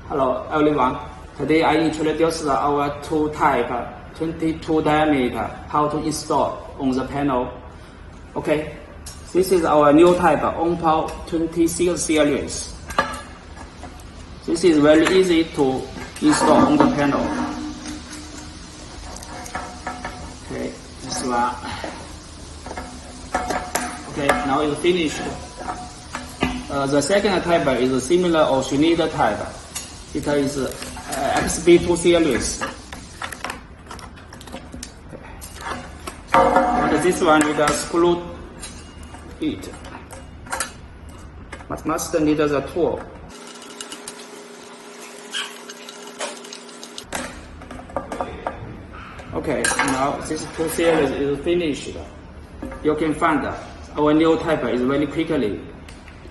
Hello everyone. Today I introduce our two type 22 diameter how to install on the panel. Okay, this is our new type ONPOW 26 series. This is very easy to install on the panel. Okay, this one. Okay, now it's finished. The second type is similar or cylinder type. It is XB2 series. And this one you just screw it. But must need the tool. Okay, now this two series is finished. You can find our new type is very quickly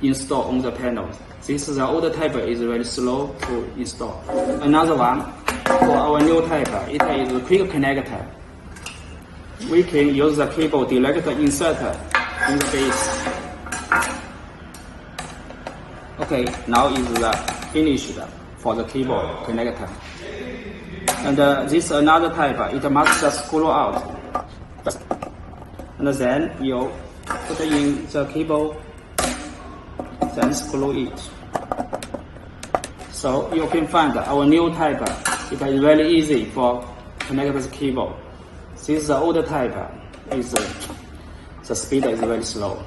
installed on the panel. This is the old type is very slow to install. Another one for our new type, it is a quick connector. We can use the cable direct insert in the base. Okay, now is the finished for the cable connector. And this another type, it must screw out. And then you put in the cable, then screw it. So you can find our new type. It is very easy for connect the cable. This is the old type. The speed is very slow.